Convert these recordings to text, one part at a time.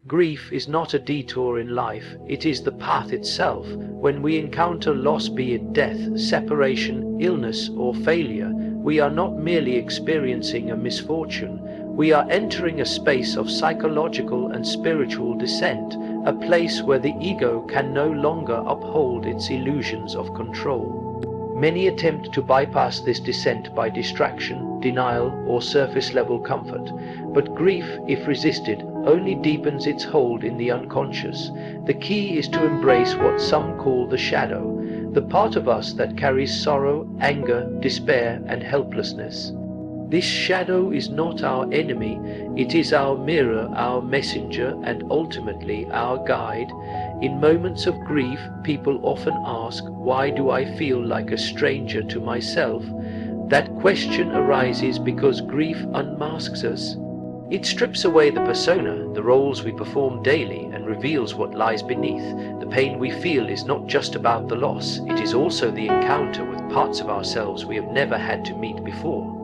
Grief is not a detour in life, it is the path itself. When we encounter loss, be it death, separation, illness, or failure, we are not merely experiencing a misfortune, we are entering a space of psychological and spiritual descent, a place where the ego can no longer uphold its illusions of control. Many attempt to bypass this descent by distraction, denial, or surface-level comfort, but grief, if resisted, only deepens its hold in the unconscious. The key is to embrace what some call the shadow, the part of us that carries sorrow, anger, despair, and helplessness. This shadow is not our enemy, it is our mirror, our messenger, and ultimately our guide. In moments of grief, people often ask, "Why do I feel like a stranger to myself?" That question arises because grief unmasks us. It strips away the persona, the roles we perform daily, and reveals what lies beneath. The pain we feel is not just about the loss, it is also the encounter with parts of ourselves we have never had to meet before.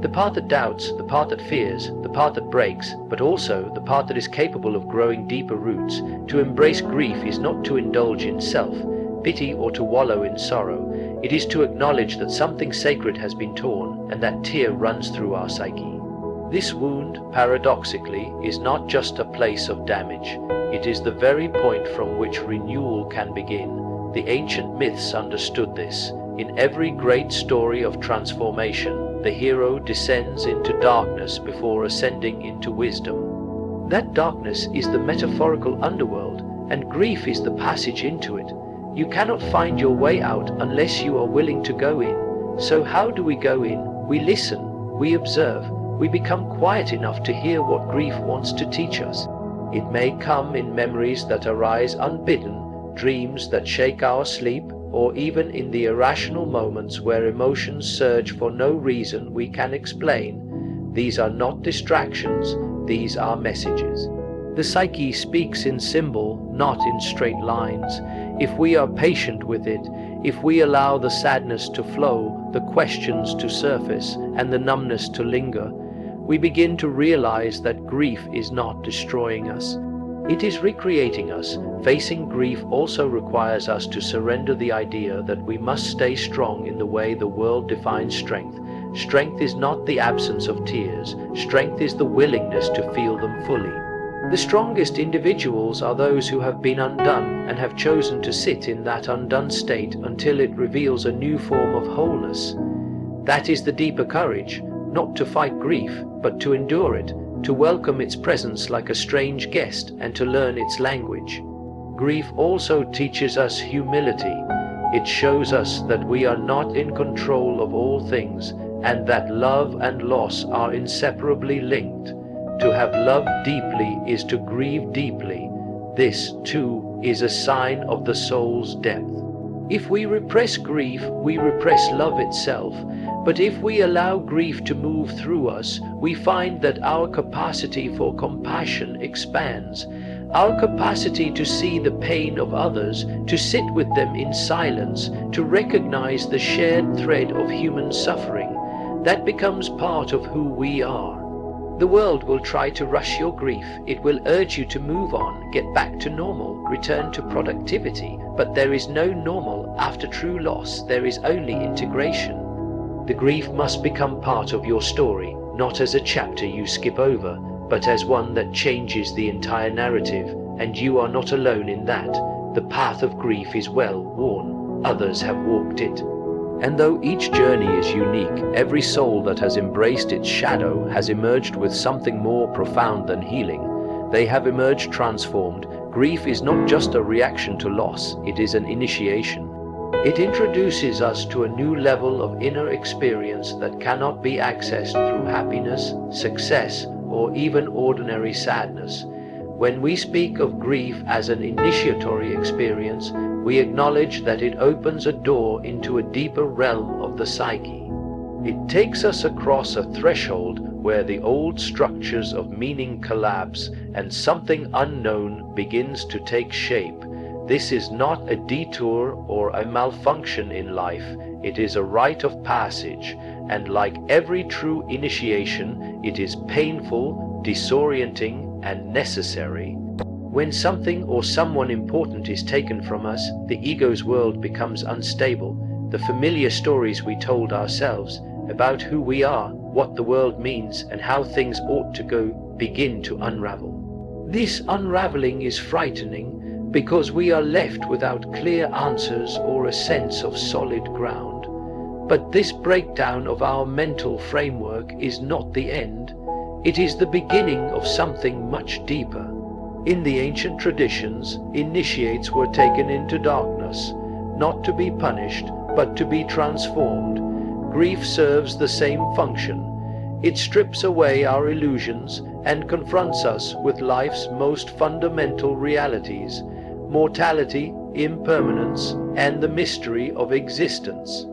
The part that doubts, the part that fears, the part that breaks, but also the part that is capable of growing deeper roots. To embrace grief is not to indulge in self-pity or to wallow in sorrow. It is to acknowledge that something sacred has been torn and that tear runs through our psyche. This wound, paradoxically, is not just a place of damage. It is the very point from which renewal can begin. The ancient myths understood this. In every great story of transformation, the hero descends into darkness before ascending into wisdom. That darkness is the metaphorical underworld, and grief is the passage into it. You cannot find your way out unless you are willing to go in. So how do we go in? We listen, we observe, we become quiet enough to hear what grief wants to teach us. It may come in memories that arise unbidden, dreams that shake our sleep, or even in the irrational moments where emotions surge for no reason we can explain. These are not distractions, these are messages. The psyche speaks in symbol, not in straight lines. If we are patient with it, if we allow the sadness to flow, the questions to surface, and the numbness to linger, we begin to realize that grief is not destroying us. It is recreating us. Facing grief also requires us to surrender the idea that we must stay strong in the way the world defines strength. Strength is not the absence of tears. Strength is the willingness to feel them fully. The strongest individuals are those who have been undone and have chosen to sit in that undone state until it reveals a new form of wholeness. That is the deeper courage, not to fight grief, but to endure it, to welcome its presence like a strange guest and to learn its language. Grief also teaches us humility. It shows us that we are not in control of all things and that love and loss are inseparably linked. To have loved deeply is to grieve deeply. This, too, is a sign of the soul's depth. If we repress grief, we repress love itself. But if we allow grief to move through us, we find that our capacity for compassion expands. Our capacity to see the pain of others, to sit with them in silence, to recognize the shared thread of human suffering, that becomes part of who we are. The world will try to rush your grief. It will urge you to move on, get back to normal, return to productivity. But there is no normal after true loss. There is only integration. The grief must become part of your story, not as a chapter you skip over, but as one that changes the entire narrative, and you are not alone in that. The path of grief is well worn. Others have walked it. And though each journey is unique, every soul that has embraced its shadow has emerged with something more profound than healing. They have emerged transformed. Grief is not just a reaction to loss, it is an initiation. It introduces us to a new level of inner experience that cannot be accessed through happiness, success, or even ordinary sadness. When we speak of grief as an initiatory experience, we acknowledge that it opens a door into a deeper realm of the psyche. It takes us across a threshold where the old structures of meaning collapse and something unknown begins to take shape. This is not a detour or a malfunction in life. It is a rite of passage, and like every true initiation, it is painful, disorienting, and necessary. When something or someone important is taken from us, the ego's world becomes unstable. The familiar stories we told ourselves about who we are, what the world means, and how things ought to go begin to unravel. This unraveling is frightening because we are left without clear answers or a sense of solid ground. But this breakdown of our mental framework is not the end. It is the beginning of something much deeper. In the ancient traditions, initiates were taken into darkness, not to be punished, but to be transformed. Grief serves the same function. It strips away our illusions and confronts us with life's most fundamental realities: mortality, impermanence, and the mystery of existence.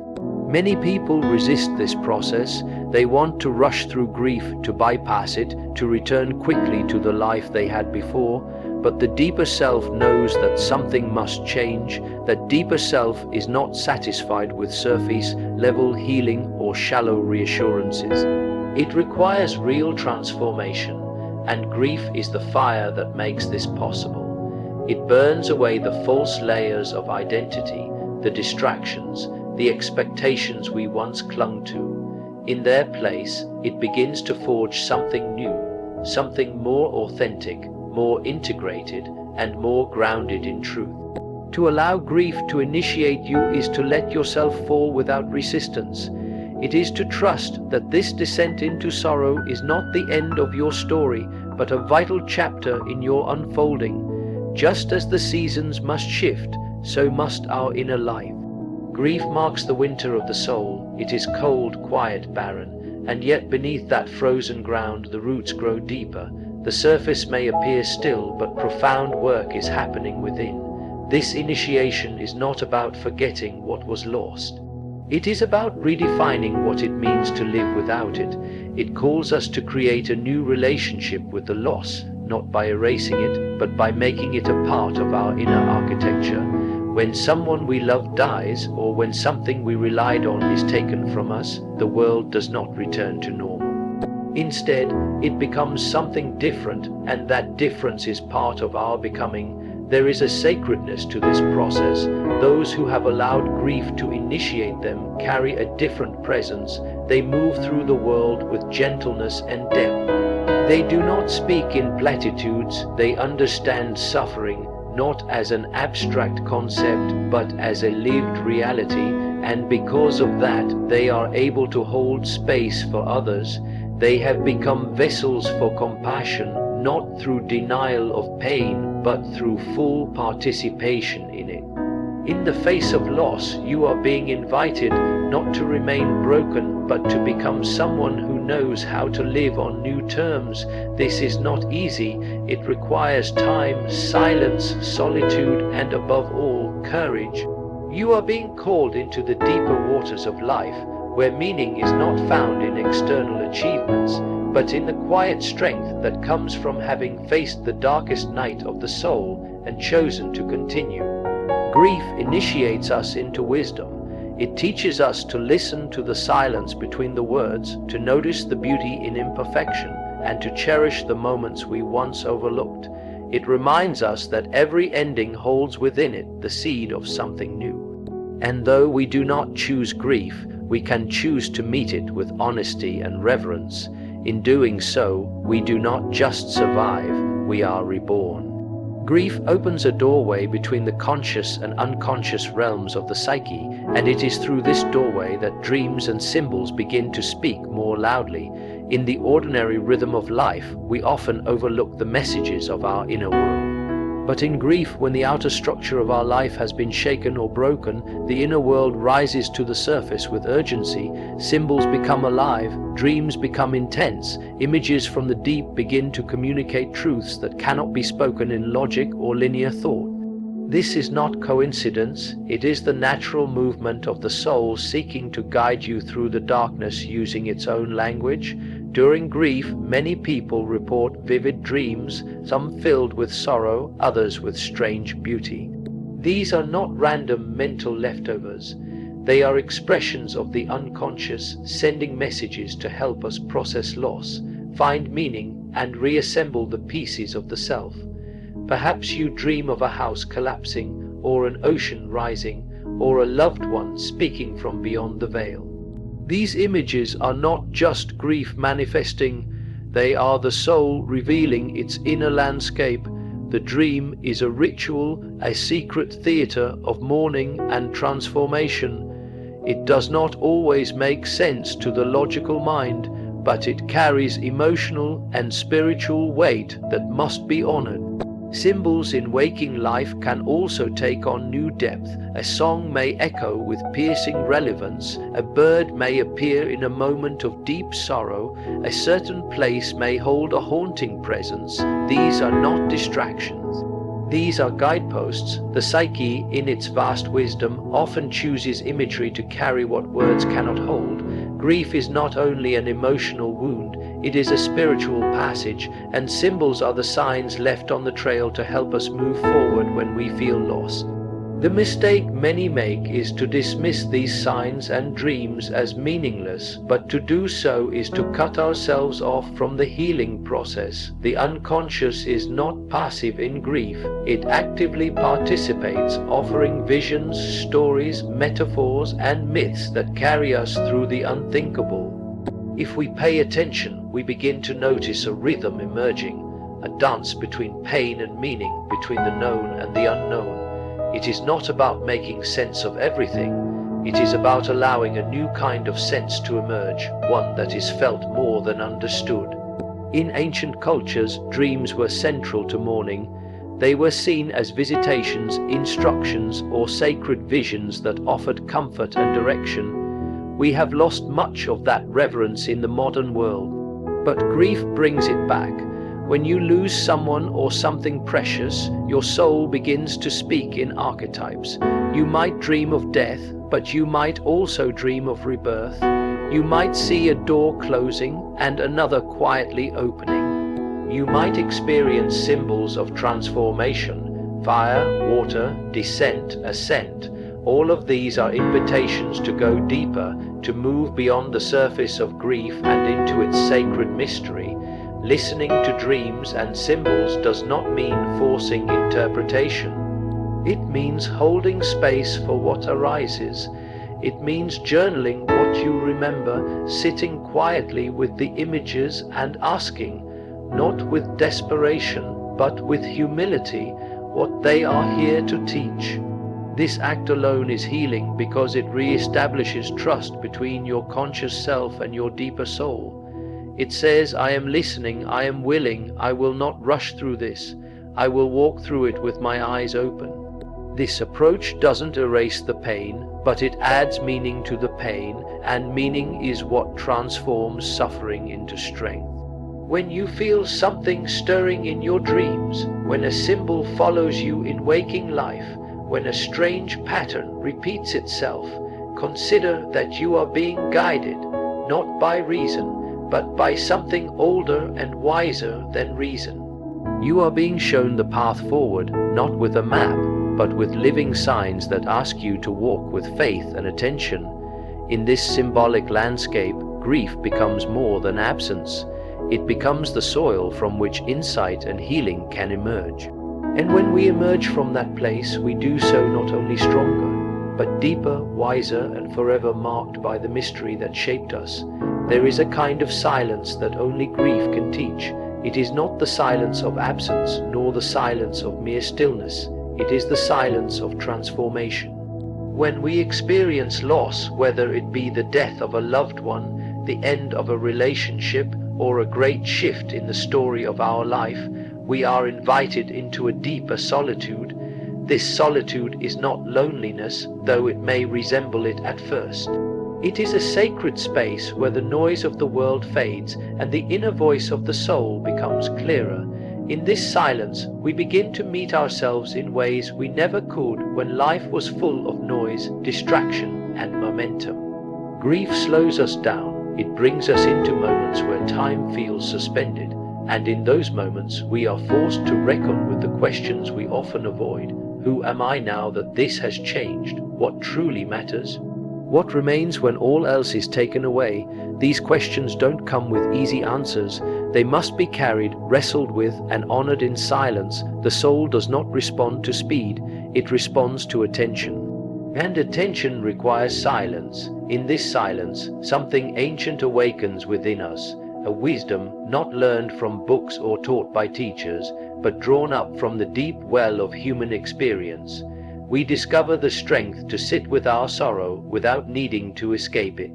Many people resist this process. They want to rush through grief, to bypass it, to return quickly to the life they had before. But the deeper self knows that something must change. That deeper self is not satisfied with surface-level healing or shallow reassurances. It requires real transformation, and grief is the fire that makes this possible. It burns away the false layers of identity, the distractions, the expectations we once clung to. In their place, it begins to forge something new, something more authentic, more integrated, and more grounded in truth. To allow grief to initiate you is to let yourself fall without resistance. It is to trust that this descent into sorrow is not the end of your story, but a vital chapter in your unfolding. Just as the seasons must shift, so must our inner life. Grief marks the winter of the soul. It is cold, quiet, barren, and yet beneath that frozen ground the roots grow deeper. The surface may appear still, but profound work is happening within. This initiation is not about forgetting what was lost. It is about redefining what it means to live without it. It calls us to create a new relationship with the loss, not by erasing it, but by making it a part of our inner architecture. When someone we love dies, or when something we relied on is taken from us, the world does not return to normal. Instead, it becomes something different, and that difference is part of our becoming. There is a sacredness to this process. Those who have allowed grief to initiate them carry a different presence. They move through the world with gentleness and depth. They do not speak in platitudes. They understand suffering, not as an abstract concept, but as a lived reality, and because of that, they are able to hold space for others. They have become vessels for compassion, not through denial of pain, but through full participation in it. In the face of loss, you are being invited not to remain broken, but to become someone who knows how to live on new terms. This is not easy. It requires time, silence, solitude, and above all, courage. You are being called into the deeper waters of life, where meaning is not found in external achievements, but in the quiet strength that comes from having faced the darkest night of the soul and chosen to continue. Grief initiates us into wisdom. It teaches us to listen to the silence between the words, to notice the beauty in imperfection, and to cherish the moments we once overlooked. It reminds us that every ending holds within it the seed of something new. And though we do not choose grief, we can choose to meet it with honesty and reverence. In doing so, we do not just survive, we are reborn. Grief opens a doorway between the conscious and unconscious realms of the psyche, and it is through this doorway that dreams and symbols begin to speak more loudly. In the ordinary rhythm of life, we often overlook the messages of our inner world. But in grief, when the outer structure of our life has been shaken or broken, the inner world rises to the surface with urgency. Symbols become alive, dreams become intense, images from the deep begin to communicate truths that cannot be spoken in logic or linear thought. This is not coincidence. It is the natural movement of the soul seeking to guide you through the darkness using its own language. During grief, many people report vivid dreams, some filled with sorrow, others with strange beauty. These are not random mental leftovers. They are expressions of the unconscious, sending messages to help us process loss, find meaning, and reassemble the pieces of the self. Perhaps you dream of a house collapsing, or an ocean rising, or a loved one speaking from beyond the veil. These images are not just grief manifesting, they are the soul revealing its inner landscape. The dream is a ritual, a secret theater of mourning and transformation. It does not always make sense to the logical mind, but it carries emotional and spiritual weight that must be honored. Symbols in waking life can also take on new depth. A song may echo with piercing relevance, a bird may appear in a moment of deep sorrow, a certain place may hold a haunting presence. These are not distractions. These are guideposts. The psyche, in its vast wisdom, often chooses imagery to carry what words cannot hold. Grief is not only an emotional wound, it is a spiritual passage, and symbols are the signs left on the trail to help us move forward when we feel lost. The mistake many make is to dismiss these signs and dreams as meaningless, but to do so is to cut ourselves off from the healing process. The unconscious is not passive in grief, it actively participates, offering visions, stories, metaphors, and myths that carry us through the unthinkable. If we pay attention, we begin to notice a rhythm emerging, a dance between pain and meaning, between the known and the unknown. It is not about making sense of everything, it is about allowing a new kind of sense to emerge, one that is felt more than understood. In ancient cultures, dreams were central to mourning. They were seen as visitations, instructions, or sacred visions that offered comfort and direction. We have lost much of that reverence in the modern world, but grief brings it back. When you lose someone or something precious, your soul begins to speak in archetypes. You might dream of death, but you might also dream of rebirth. You might see a door closing and another quietly opening. You might experience symbols of transformation, fire, water, descent, ascent. All of these are invitations to go deeper, to move beyond the surface of grief and into its sacred mystery. Listening to dreams and symbols does not mean forcing interpretation. It means holding space for what arises. It means journaling what you remember, sitting quietly with the images and asking, not with desperation, but with humility, what they are here to teach. This act alone is healing because it re-establishes trust between your conscious self and your deeper soul. It says, I am listening, I am willing, I will not rush through this. I will walk through it with my eyes open. This approach doesn't erase the pain, but it adds meaning to the pain, and meaning is what transforms suffering into strength. When you feel something stirring in your dreams, when a symbol follows you in waking life, when a strange pattern repeats itself, consider that you are being guided, not by reason, but by something older and wiser than reason. You are being shown the path forward, not with a map, but with living signs that ask you to walk with faith and attention. In this symbolic landscape, grief becomes more than absence. It becomes the soil from which insight and healing can emerge. And when we emerge from that place, we do so not only stronger, but deeper, wiser, and forever marked by the mystery that shaped us. There is a kind of silence that only grief can teach. It is not the silence of absence, nor the silence of mere stillness. It is the silence of transformation. When we experience loss, whether it be the death of a loved one, the end of a relationship, or a great shift in the story of our life, we are invited into a deeper solitude. This solitude is not loneliness, though it may resemble it at first. It is a sacred space where the noise of the world fades and the inner voice of the soul becomes clearer. In this silence, we begin to meet ourselves in ways we never could when life was full of noise, distraction, and momentum. Grief slows us down. It brings us into moments where time feels suspended, and in those moments we are forced to reckon with the questions we often avoid. Who am I now that this has changed? What truly matters? What remains when all else is taken away? These questions don't come with easy answers. They must be carried, wrestled with, and honored in silence. The soul does not respond to speed, it responds to attention. And attention requires silence. In this silence, something ancient awakens within us, a wisdom not learned from books or taught by teachers, but drawn up from the deep well of human experience. We discover the strength to sit with our sorrow without needing to escape it.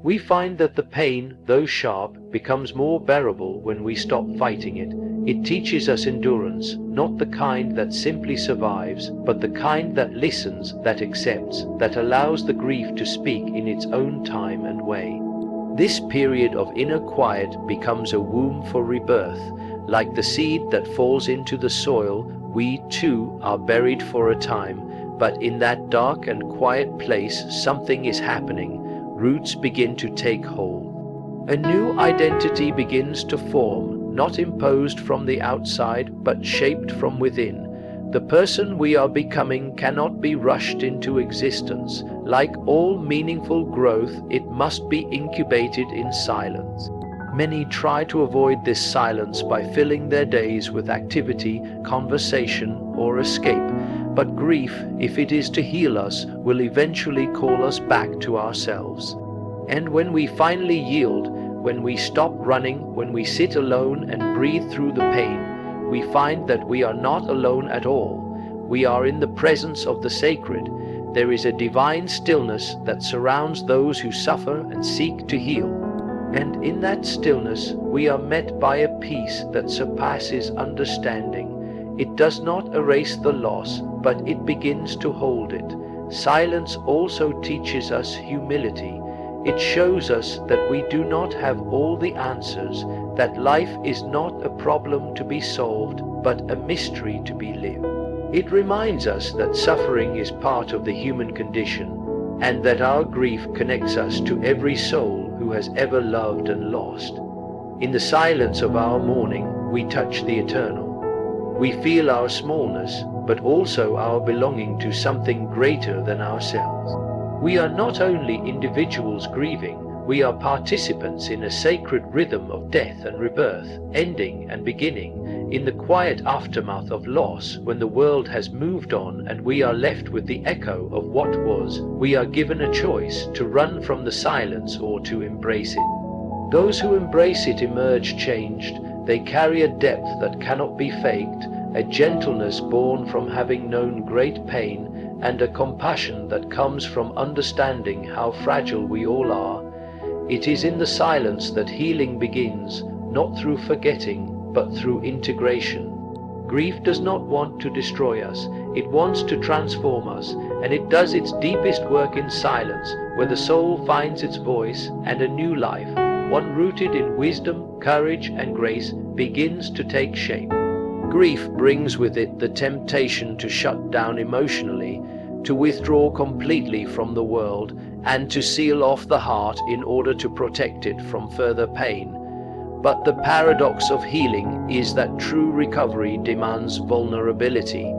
We find that the pain, though sharp, becomes more bearable when we stop fighting it. It teaches us endurance, not the kind that simply survives, but the kind that listens, that accepts, that allows the grief to speak in its own time and way. This period of inner quiet becomes a womb for rebirth. Like the seed that falls into the soil, we too are buried for a time, but in that dark and quiet place something is happening. Roots begin to take hold. A new identity begins to form, not imposed from the outside, but shaped from within. The person we are becoming cannot be rushed into existence. Like all meaningful growth, it must be incubated in silence. Many try to avoid this silence by filling their days with activity, conversation, or escape. But grief, if it is to heal us, will eventually call us back to ourselves. And when we finally yield, when we stop running, when we sit alone and breathe through the pain, we find that we are not alone at all. We are in the presence of the sacred. There is a divine stillness that surrounds those who suffer and seek to heal. And in that stillness, we are met by a peace that surpasses understanding. It does not erase the loss, but it begins to hold it. Silence also teaches us humility. It shows us that we do not have all the answers, that life is not a problem to be solved, but a mystery to be lived. It reminds us that suffering is part of the human condition, and that our grief connects us to every soul who has ever loved and lost. In the silence of our mourning, we touch the eternal. We feel our smallness, but also our belonging to something greater than ourselves. We are not only individuals grieving, we are participants in a sacred rhythm of death and rebirth, ending and beginning. In the quiet aftermath of loss, when the world has moved on and we are left with the echo of what was, we are given a choice to run from the silence or to embrace it. Those who embrace it emerge changed. They carry a depth that cannot be faked, a gentleness born from having known great pain, and a compassion that comes from understanding how fragile we all are. It is in the silence that healing begins, not through forgetting, but through integration. Grief does not want to destroy us, it wants to transform us, and it does its deepest work in silence, where the soul finds its voice and a new life, one rooted in wisdom, courage, and grace, begins to take shape. Grief brings with it the temptation to shut down emotionally, to withdraw completely from the world, and to seal off the heart in order to protect it from further pain. But the paradox of healing is that true recovery demands vulnerability.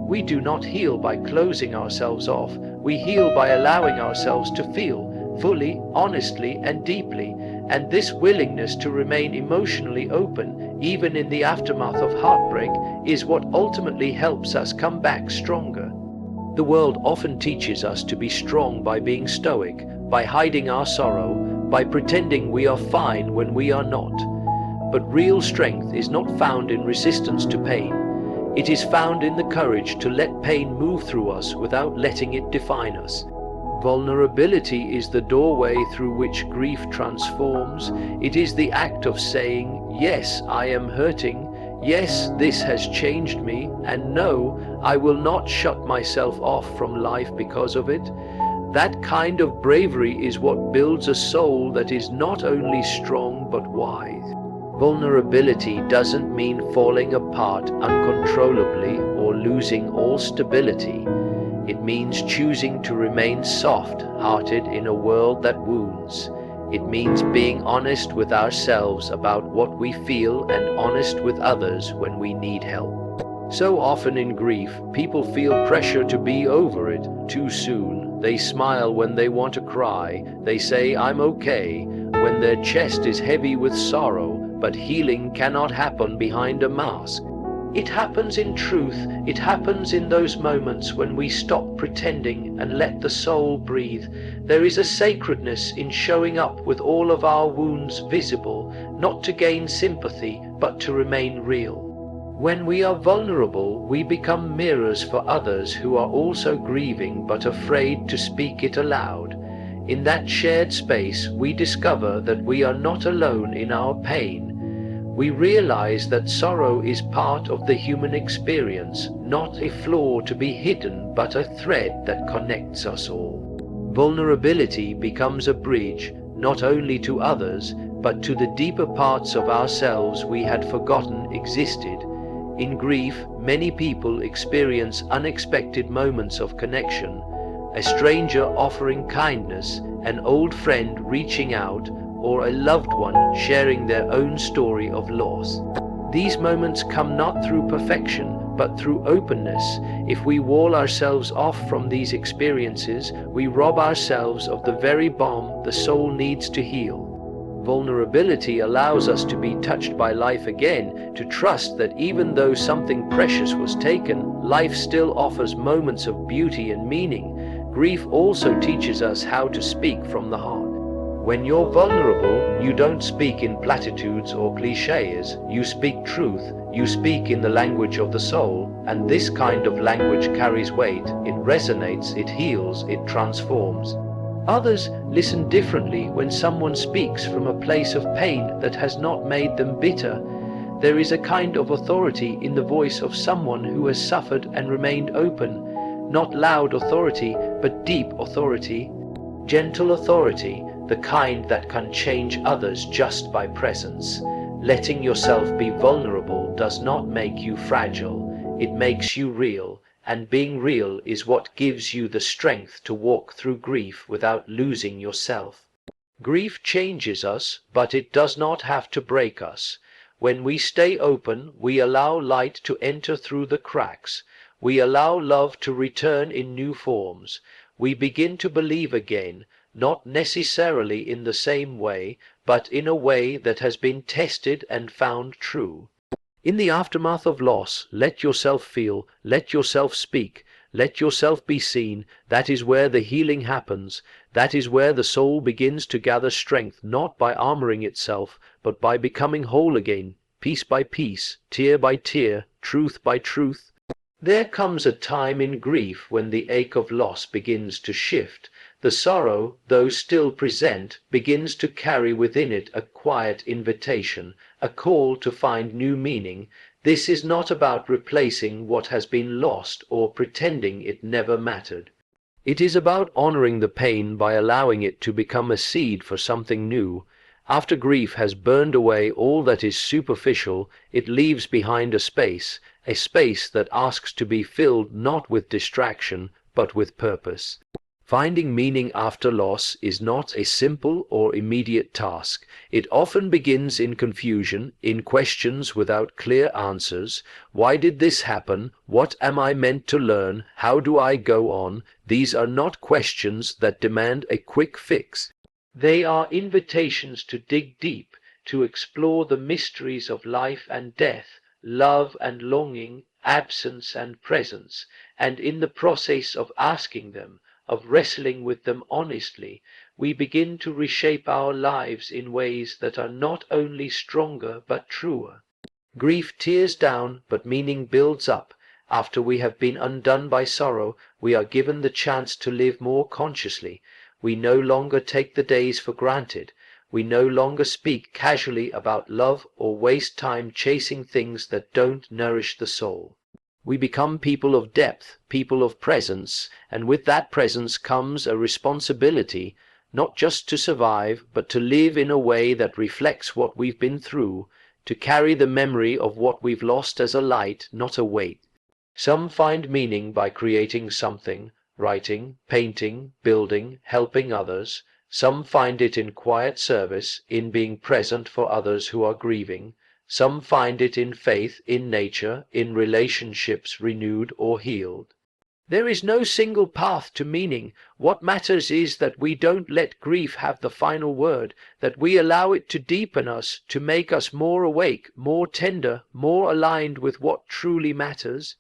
We do not heal by closing ourselves off. We heal by allowing ourselves to feel fully, honestly, and deeply. And this willingness to remain emotionally open, even in the aftermath of heartbreak, is what ultimately helps us come back stronger. The world often teaches us to be strong by being stoic, by hiding our sorrow, by pretending we are fine when we are not. But real strength is not found in resistance to pain. It is found in the courage to let pain move through us without letting it define us. Vulnerability is the doorway through which grief transforms. It is the act of saying, yes, I am hurting. Yes, this has changed me, and no, I will not shut myself off from life because of it. That kind of bravery is what builds a soul that is not only strong but wise. Vulnerability doesn't mean falling apart uncontrollably or losing all stability. It means choosing to remain soft-hearted in a world that wounds. It means being honest with ourselves about what we feel and honest with others when we need help. So often in grief, people feel pressure to be over it too soon. They smile when they want to cry. They say, "I'm okay," when their chest is heavy with sorrow, but healing cannot happen behind a mask. It happens in truth. It happens in those moments when we stop pretending and let the soul breathe. There is a sacredness in showing up with all of our wounds visible, not to gain sympathy, but to remain real. When we are vulnerable, we become mirrors for others who are also grieving but afraid to speak it aloud. In that shared space, we discover that we are not alone in our pain. We realize that sorrow is part of the human experience, not a flaw to be hidden, but a thread that connects us all. Vulnerability becomes a bridge, not only to others, but to the deeper parts of ourselves we had forgotten existed. In grief, many people experience unexpected moments of connection. A stranger offering kindness, an old friend reaching out, or a loved one sharing their own story of loss. These moments come not through perfection, but through openness. If we wall ourselves off from these experiences, we rob ourselves of the very balm the soul needs to heal. Vulnerability allows us to be touched by life again, to trust that even though something precious was taken, life still offers moments of beauty and meaning. Grief also teaches us how to speak from the heart. When you're vulnerable, you don't speak in platitudes or cliches. You speak truth. You speak in the language of the soul, and this kind of language carries weight. It resonates, it heals, it transforms. Others listen differently when someone speaks from a place of pain that has not made them bitter. There is a kind of authority in the voice of someone who has suffered and remained open. Not loud authority, but deep authority. Gentle authority, the kind that can change others just by presence. Letting yourself be vulnerable does not make you fragile, it makes you real, and being real is what gives you the strength to walk through grief without losing yourself. Grief changes us, but it does not have to break us. When we stay open, we allow light to enter through the cracks. We allow love to return in new forms. We begin to believe again, not necessarily in the same way, but in a way that has been tested and found true. In the aftermath of loss, let yourself feel, let yourself speak, let yourself be seen. That is where the healing happens. That is where the soul begins to gather strength, not by armoring itself, but by becoming whole again, piece by piece, tear by tear, truth by truth. There comes a time in grief when the ache of loss begins to shift. The sorrow, though still present, begins to carry within it a quiet invitation, a call to find new meaning. This is not about replacing what has been lost or pretending it never mattered. It is about honoring the pain by allowing it to become a seed for something new. After grief has burned away all that is superficial, it leaves behind a space that asks to be filled not with distraction, but with purpose. Finding meaning after loss is not a simple or immediate task. It often begins in confusion, in questions without clear answers. Why did this happen? What am I meant to learn? How do I go on? These are not questions that demand a quick fix. They are invitations to dig deep, to explore the mysteries of life and death, love and longing, absence and presence, and in the process of asking them, of wrestling with them honestly, we begin to reshape our lives in ways that are not only stronger but truer. Grief tears down, but meaning builds up. After we have been undone by sorrow, we are given the chance to live more consciously. We no longer take the days for granted. We no longer speak casually about love or waste time chasing things that don't nourish the soul. We become people of depth, people of presence, and with that presence comes a responsibility, not just to survive, but to live in a way that reflects what we've been through, to carry the memory of what we've lost as a light, not a weight. Some find meaning by creating something, writing, painting, building, helping others. Some find it in quiet service, in being present for others who are grieving. Some find it in faith, in nature, in relationships renewed or healed. There is no single path to meaning. What matters is that we don't let grief have the final word, that we allow it to deepen us, to make us more awake, more tender, more aligned with what truly matters.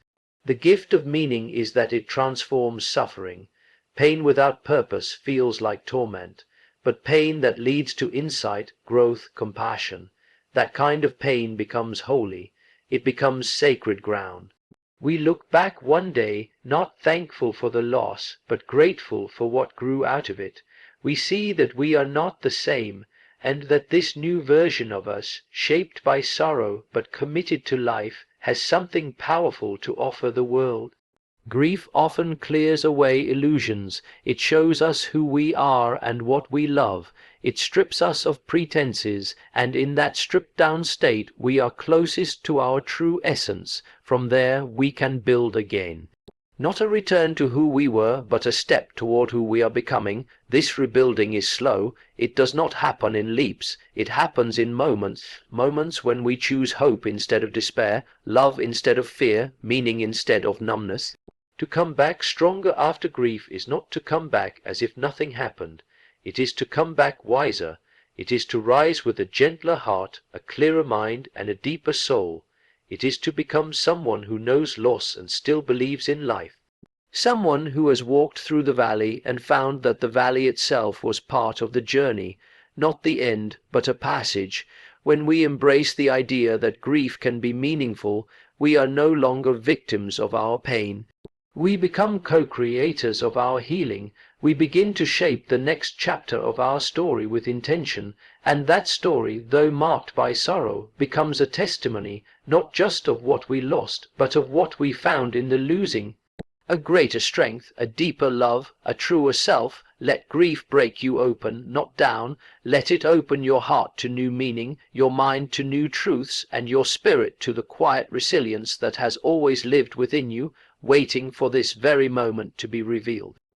The gift of meaning is that it transforms suffering. Pain without purpose feels like torment, but pain that leads to insight, growth, compassion, that kind of pain becomes holy. It becomes sacred ground. We look back one day, not thankful for the loss, but grateful for what grew out of it. We see that we are not the same, and that this new version of us, shaped by sorrow but committed to life, has something powerful to offer the world. Grief often clears away illusions. It shows us who we are and what we love. It strips us of pretenses, and in that stripped-down state we are closest to our true essence. From there we can build again. Not a return to who we were, but a step toward who we are becoming. This rebuilding is slow. It does not happen in leaps. It happens in moments. Moments when we choose hope instead of despair, love instead of fear, meaning instead of numbness. To come back stronger after grief is not to come back as if nothing happened. It is to come back wiser. It is to rise with a gentler heart, a clearer mind, and a deeper soul. It is to become someone who knows loss and still believes in life. Someone who has walked through the valley and found that the valley itself was part of the journey, not the end, but a passage. When we embrace the idea that grief can be meaningful, we are no longer victims of our pain. We become co-creators of our healing. We begin to shape the next chapter of our story with intention, and that story, though marked by sorrow, becomes a testimony, not just of what we lost, but of what we found in the losing. A greater strength, a deeper love, a truer self. Let grief break you open, not down. Let it open your heart to new meaning, your mind to new truths, and your spirit to the quiet resilience that has always lived within you, waiting for this very moment to be revealed.